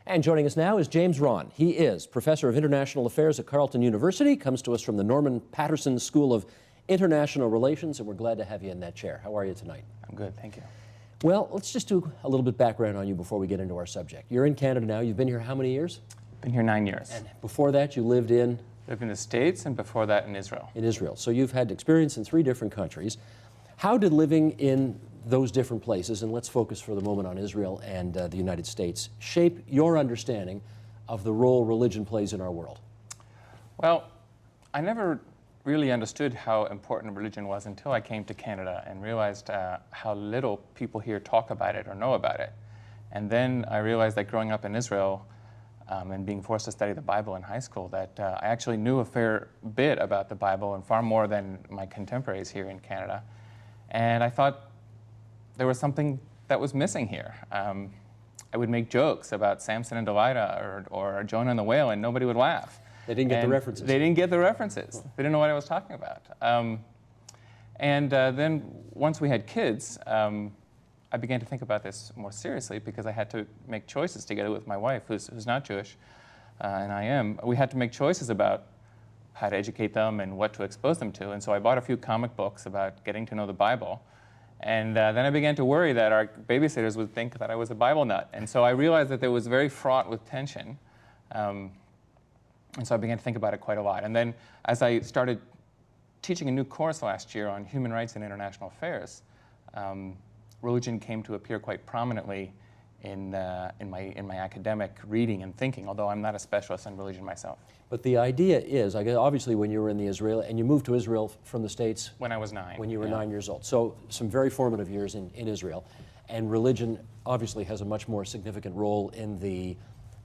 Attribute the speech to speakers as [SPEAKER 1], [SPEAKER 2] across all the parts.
[SPEAKER 1] And joining us now is James Rahn. He is Professor of International Affairs at Carleton University, comes to us from the Norman Paterson School of International Relations, and we're glad to have you in that chair. How are you tonight?
[SPEAKER 2] I'm good, thank you.
[SPEAKER 1] Well, let's just do a little bit background on you before we get into our subject. You're in Canada now. You've been here how many years?
[SPEAKER 2] Been here 9 years.
[SPEAKER 1] And before that, you lived in?
[SPEAKER 2] Lived in the States, and before that in Israel.
[SPEAKER 1] In Israel. So you've had experience in 3 different countries. How did living in those different places, and let's focus for the moment on Israel and the United States, shape your understanding of the role religion plays in our world?
[SPEAKER 2] Well, I never really understood how important religion was until I came to Canada and realized how little people here talk about it or know about it. And then I realized that growing up in Israel and being forced to study the Bible in high school, that I actually knew a fair bit about the Bible and far more than my contemporaries here in Canada. And I thought there was something that was missing here. I would make jokes about Samson and Delilah or Jonah and the whale, and nobody would laugh.
[SPEAKER 1] They didn't get the references.
[SPEAKER 2] They didn't get the references. They didn't know what I was talking about. Then once we had kids, I began to think about this more seriously because I had to make choices together with my wife, who's not Jewish, and I am. We had to make choices about how to educate them and what to expose them to. And so I bought a few comic books about getting to know the Bible. And then I began to worry that our babysitters would think that I was a Bible nut. And so I realized that it was very fraught with tension. And so I began to think about it quite a lot. And then as I started teaching a new course last year on human rights and international affairs, religion came to appear quite prominently in my academic reading and thinking, although I'm not a specialist in religion myself.
[SPEAKER 1] But the idea is, I guess, obviously when you were in Israel, and you moved to Israel from the States?
[SPEAKER 2] When I was 9.
[SPEAKER 1] When you were 9 years old. So some very formative years in Israel. And religion obviously has a much more significant role in the,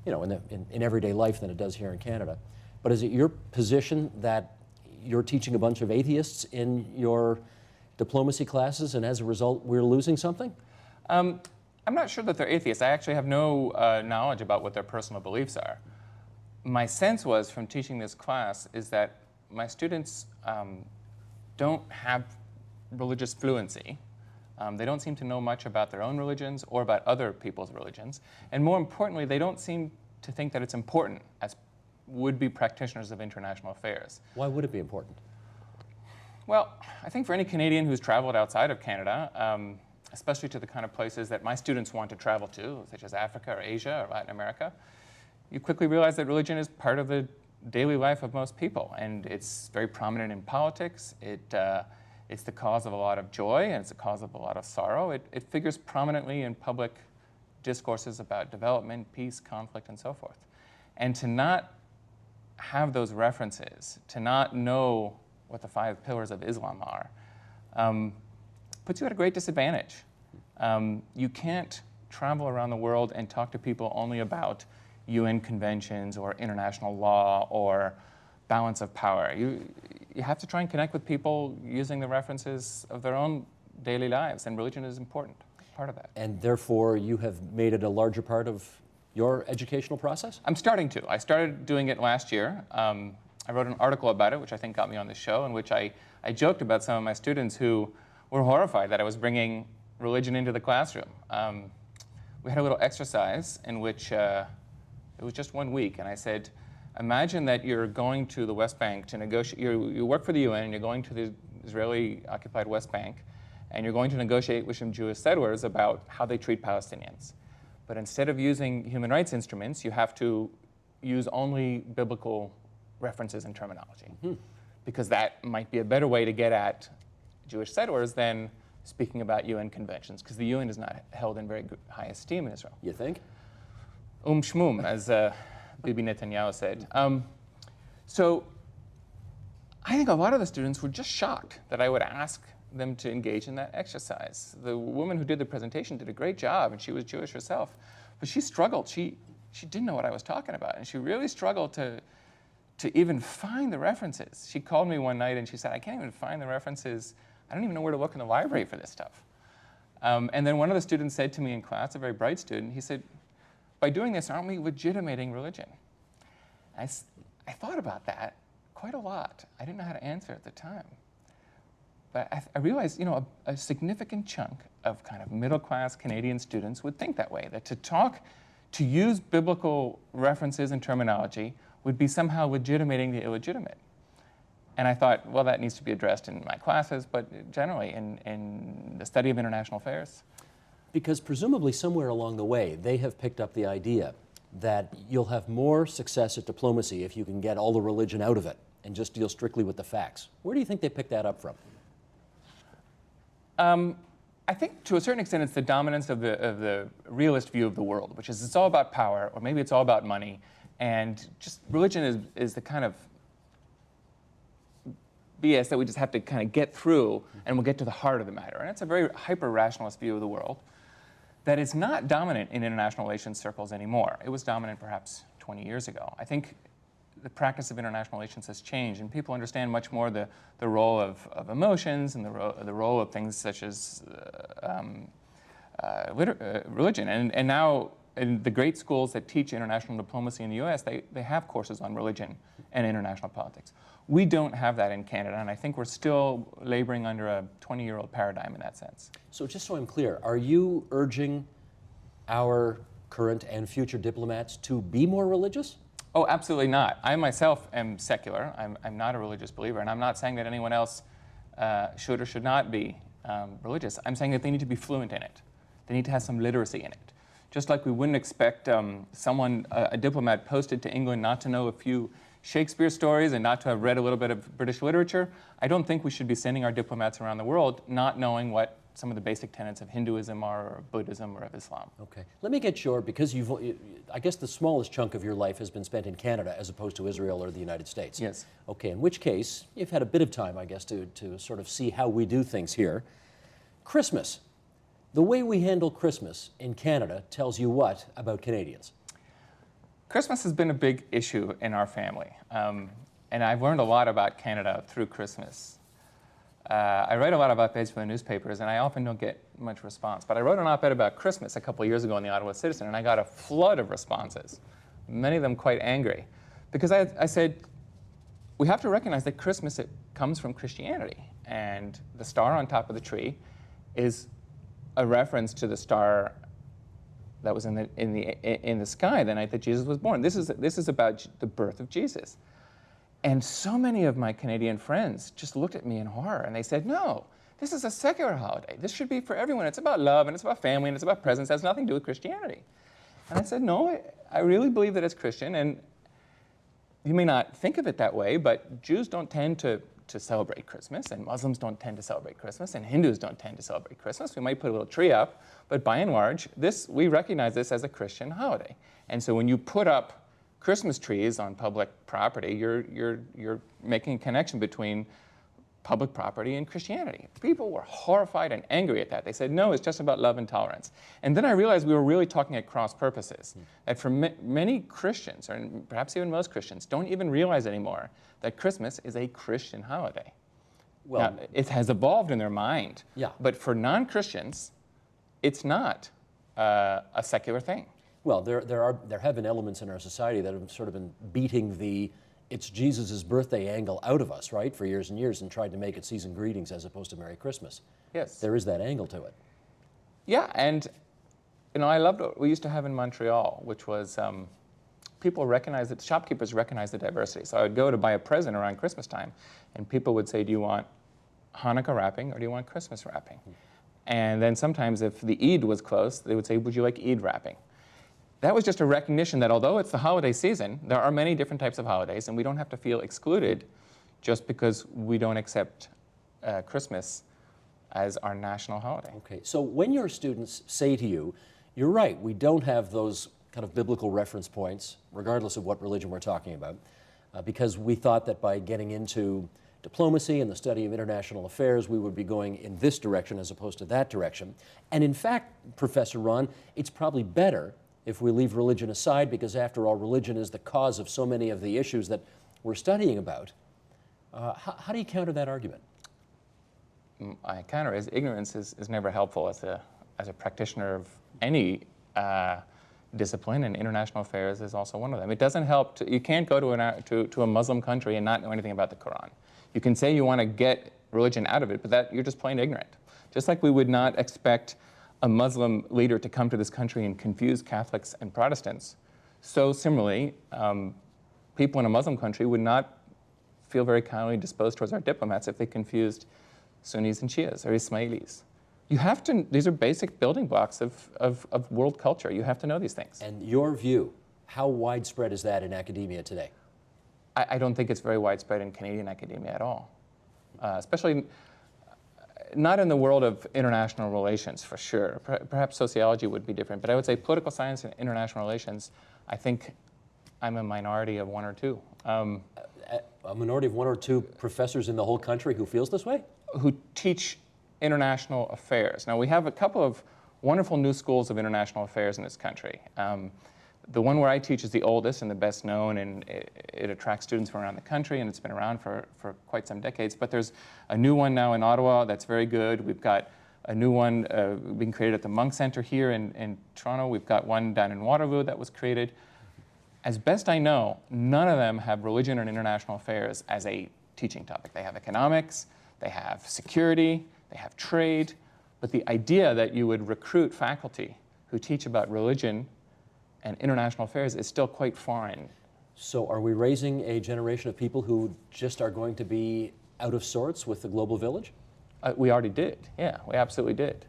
[SPEAKER 1] in everyday life than it does here in Canada. But is it your position that you're teaching a bunch of atheists in your diplomacy classes, and as a result, we're losing something?
[SPEAKER 2] I'm not sure that they're atheists. I actually have no knowledge about what their personal beliefs are. My sense was from teaching this class is that my students don't have religious fluency. They don't seem to know much about their own religions or about other people's religions. And more importantly, they don't seem to think that it's important as would-be practitioners of international affairs.
[SPEAKER 1] Why would it be important?
[SPEAKER 2] Well, I think for any Canadian who's traveled outside of Canada, especially to the kind of places that my students want to travel to, such as Africa or Asia or Latin America, you quickly realize that religion is part of the daily life of most people, and it's very prominent in politics. It's the cause of a lot of joy, and it's the cause of a lot of sorrow. It figures prominently in public discourses about development, peace, conflict, and so forth. And to not have those references, to not know what the 5 pillars of Islam are, puts you at a great disadvantage. You can't travel around the world and talk to people only about UN conventions or international law or balance of power. You have to try and connect with people using the references of their own daily lives, and religion is an important part of that.
[SPEAKER 1] And therefore, you have made it a larger part of your educational process?
[SPEAKER 2] I'm starting to. I started doing it last year. I wrote an article about it, which I think got me on the show, in which I joked about some of my students who were horrified that I was bringing religion into the classroom. We had a little exercise in which it was just 1 week, and I said, imagine that you're going to the West Bank to negotiate. You work for the UN, and you're going to the Israeli-occupied West Bank, and you're going to negotiate with some Jewish settlers about how they treat Palestinians. But instead of using human rights instruments, you have to use only biblical references and terminology, because that might be a better way to get at Jewish settlers than speaking about UN conventions, because the UN is not held in very high esteem in Israel.
[SPEAKER 1] You think?
[SPEAKER 2] Shmum, as Bibi Netanyahu said. So I think a lot of the students were just shocked that I would ask them to engage in that exercise. The woman who did the presentation did a great job, and she was Jewish herself, but she struggled. She didn't know what I was talking about, and she really struggled to even find the references. She called me one night and she said, I can't even find the references. I don't even know where to look in the library for this stuff. And then one of the students said to me in class, a very bright student, he said, by doing this, aren't we legitimating religion? I thought about that quite a lot. I didn't know how to answer at the time. But I realized, a significant chunk of kind of middle-class Canadian students would think that way, that to talk To use biblical references and terminology would be somehow legitimating the illegitimate. And I thought, well, that needs to be addressed in my classes, but generally in the study of international affairs.
[SPEAKER 1] Because presumably somewhere along the way, they have picked up the idea that you'll have more success at diplomacy if you can get all the religion out of it and just deal strictly with the facts. Where do you think they picked that up from?
[SPEAKER 2] I think to a certain extent it's the dominance of the realist view of the world, which is it's all about power, or maybe it's all about money, and just religion is the kind of BS that we just have to kind of get through, and we'll get to the heart of the matter. And it's a very hyper-rationalist view of the world that is not dominant in international relations circles anymore. It was dominant perhaps 20 years ago. I think the practice of international relations has changed, and people understand much more the role of emotions and the role of things such as religion. And now in the great schools that teach international diplomacy in the US, they have courses on religion and international politics. We don't have that in Canada, and I think we're still laboring under a 20-year-old paradigm in that sense.
[SPEAKER 1] So just so I'm clear, are you urging our current and future diplomats to be more religious?
[SPEAKER 2] Oh, absolutely not. I myself am secular. I'm not a religious believer, and I'm not saying that anyone else should or should not be religious. I'm saying that they need to be fluent in it. They need to have some literacy in it. Just like we wouldn't expect a diplomat posted to England not to know a few Shakespeare stories and not to have read a little bit of British literature, I don't think we should be sending our diplomats around the world not knowing what some of the basic tenets of Hinduism are, or Buddhism, or of Islam.
[SPEAKER 1] Okay. Let me get your, because I guess the smallest chunk of your life has been spent in Canada as opposed to Israel or the United States.
[SPEAKER 2] Yes.
[SPEAKER 1] Okay, in which case, you've had a bit of time, I guess, to sort of see how we do things here. Christmas. The way we handle Christmas in Canada tells you what about Canadians?
[SPEAKER 2] Christmas has been a big issue in our family, and I've learned a lot about Canada through Christmas. I write a lot of op-eds for the newspapers, and I often don't get much response. But I wrote an op-ed about Christmas a couple of years ago in the Ottawa Citizen, and I got a flood of responses, many of them quite angry. Because I said, we have to recognize that Christmas, it comes from Christianity. And the star on top of the tree is a reference to the star that was in the sky the night that Jesus was born. This is about the birth of Jesus. And so many of my Canadian friends just looked at me in horror, and they said, no, this is a secular holiday. This should be for everyone. It's about love, and it's about family, and it's about presents. It has nothing to do with Christianity. And I said, no, I really believe that it's Christian, and you may not think of it that way, but Jews don't tend to celebrate Christmas, and Muslims don't tend to celebrate Christmas, and Hindus don't tend to celebrate Christmas. We might put a little tree up, but by and large, we recognize this as a Christian holiday. And so when you put up Christmas trees on public property, you're making a connection between public property and Christianity. People were horrified and angry at that. They said, no, it's just about love and tolerance. And then I realized we were really talking at cross purposes. That for many Christians, or perhaps even most Christians, don't even realize anymore that Christmas is a Christian holiday. Well, now, it has evolved in their mind.
[SPEAKER 1] Yeah.
[SPEAKER 2] But for non-Christians, it's not a secular thing.
[SPEAKER 1] Well, there have been elements in our society that have sort of been beating the it's Jesus' birthday angle out of us, right, for years and years, and tried to make it season greetings as opposed to Merry Christmas.
[SPEAKER 2] Yes.
[SPEAKER 1] There is that angle to it.
[SPEAKER 2] Yeah, and I loved what we used to have in Montreal, which was people recognize that shopkeepers recognize the diversity. So I would go to buy a present around Christmas time, and people would say, do you want Hanukkah wrapping or do you want Christmas wrapping? And then sometimes if the Eid was close, they would say, would you like Eid wrapping? That was just a recognition that although it's the holiday season, there are many different types of holidays, and we don't have to feel excluded just because we don't accept Christmas as our national holiday.
[SPEAKER 1] Okay, so when your students say to you, you're right, we don't have those kind of biblical reference points, regardless of what religion we're talking about, because we thought that by getting into diplomacy and the study of international affairs, we would be going in this direction as opposed to that direction. And in fact, Professor Ron, it's probably better if we leave religion aside, because after all, religion is the cause of so many of the issues that we're studying about. How do you counter that argument?
[SPEAKER 2] I counter is ignorance is never helpful as a practitioner of any discipline, and international affairs is also one of them. It doesn't help. You can't go to a Muslim country and not know anything about the Quran. You can say you want to get religion out of it, but you're just plain ignorant. Just like we would not expect a Muslim leader to come to this country and confuse Catholics and Protestants. So similarly, people in a Muslim country would not feel very kindly disposed towards our diplomats if they confused Sunnis and Shias or Ismailis. You have to, these are basic building blocks of world culture. You have to know these things.
[SPEAKER 1] And your view, how widespread is that in academia today?
[SPEAKER 2] I don't think it's very widespread in Canadian academia at all, especially not in the world of international relations, for sure. Perhaps sociology would be different, but I would say political science and international relations, I think I'm a minority of one or two.
[SPEAKER 1] A minority of one or two professors in the whole country who feels this way?
[SPEAKER 2] Who teach international affairs. Now, we have a couple of wonderful new schools of international affairs in this country. The one where I teach is the oldest and the best known, and it attracts students from around the country, and it's been around for quite some decades. But there's a new one now in Ottawa that's very good. We've got a new one being created at the Monk Centre here in Toronto. We've got one down in Waterloo that was created. As best I know, none of them have religion and international affairs as a teaching topic. They have economics, they have security, they have trade, but the idea that you would recruit faculty who teach about religion and international affairs is still quite foreign.
[SPEAKER 1] So are we raising a generation of people who just are going to be out of sorts with the global village?
[SPEAKER 2] We already did. Yeah, we absolutely did.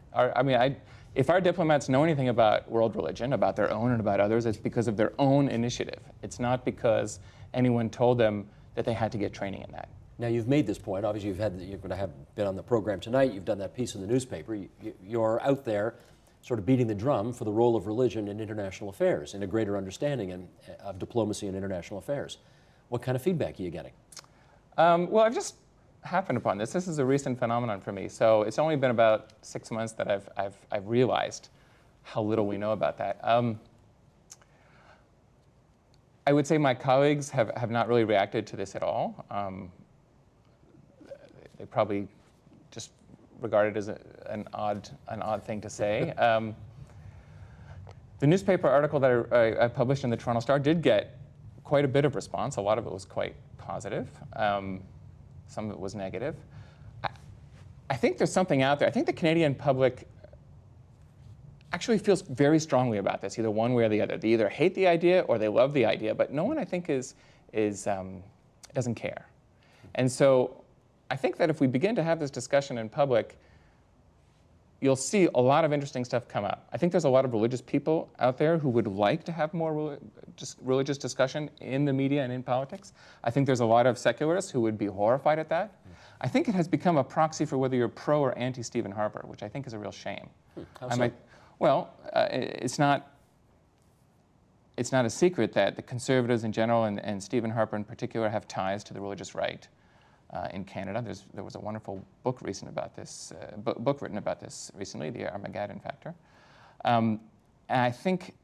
[SPEAKER 2] If our diplomats know anything about world religion, about their own and about others, it's because of their own initiative. It's not because anyone told them that they had to get training in that.
[SPEAKER 1] Now, you've made this point. Obviously, you're going to have been on the program tonight. You've done that piece in the newspaper. You're out there sort of beating the drum for the role of religion in international affairs, in a greater understanding of diplomacy and international affairs. What kind of feedback are you getting?
[SPEAKER 2] Well, I've just happened upon this. This is a recent phenomenon for me. So it's only been about 6 months that I've realized how little we know about that. I would say my colleagues have not really reacted to this at all. They probably just regard it as an odd thing to say. The newspaper article that I published in the Toronto Star did get quite a bit of response. A lot of it was quite positive. Some of it was negative. I think there's something out there. I think the Canadian public actually feels very strongly about this, either one way or the other. They either hate the idea or they love the idea, but no one, I think, doesn't care. And so I think that if we begin to have this discussion in public, you'll see a lot of interesting stuff come up. I think there's a lot of religious people out there who would like to have more religious discussion in the media and in politics. I think there's a lot of secularists who would be horrified at that. I think it has become a proxy for whether you're pro or anti-Stephen Harper, which I think is a real shame.
[SPEAKER 1] How so?
[SPEAKER 2] Well, it's not a secret that the Conservatives in general and Stephen Harper in particular have ties to the religious right. In Canada, there was a wonderful book written about this recently, The Armageddon Factor. And I think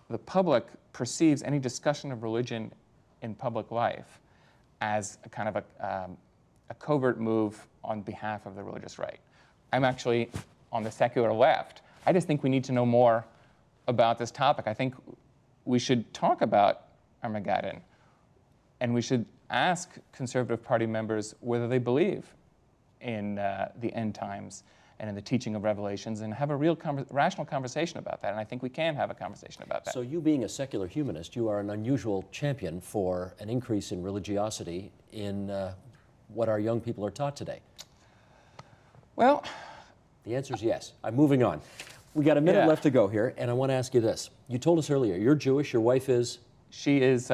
[SPEAKER 2] the public perceives any discussion of religion in public life as a kind of a covert move on behalf of the religious right. I'm actually on the secular left. I just think we need to know more about this topic. I think we should talk about Armageddon, and we should ask Conservative Party members whether they believe in the end times and in the teaching of Revelations, and have a real rational conversation about that. And I think we can have a conversation about that.
[SPEAKER 1] So you being a secular humanist, you are an unusual champion for an increase in religiosity in what our young people are taught today.
[SPEAKER 2] Well,
[SPEAKER 1] the answer is yes. I'm moving on. We got a minute left to go here, and I want to ask you this. You told us earlier, you're Jewish, your wife is?
[SPEAKER 2] She is...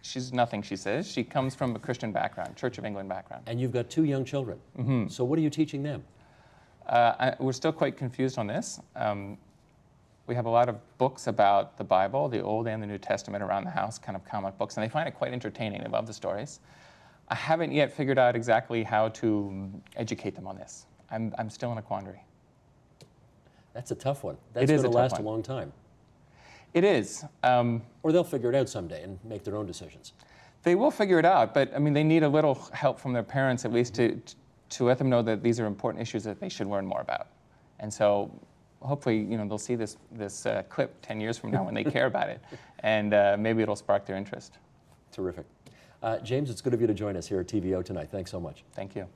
[SPEAKER 2] She's nothing, she says. She comes from a Christian background, Church of England background.
[SPEAKER 1] And you've got 2 young children. Mm-hmm. So what are you teaching them?
[SPEAKER 2] We're still quite confused on this. We have a lot of books about the Bible, the Old and the New Testament around the house, kind of comic books, and they find it quite entertaining. They love the stories. I haven't yet figured out exactly how to educate them on this. I'm still in a quandary.
[SPEAKER 1] That's a tough one. That's going to last a long time.
[SPEAKER 2] It is.
[SPEAKER 1] Or they'll figure it out someday and make their own decisions.
[SPEAKER 2] They will figure it out, but I mean, they need a little help from their parents, at least to let them know that these are important issues that they should learn more about. And so hopefully, they'll see this clip 10 years from now when they care about it, and maybe it'll spark their interest.
[SPEAKER 1] Terrific. James, it's good of you to join us here at TVO tonight. Thanks so much.
[SPEAKER 2] Thank you.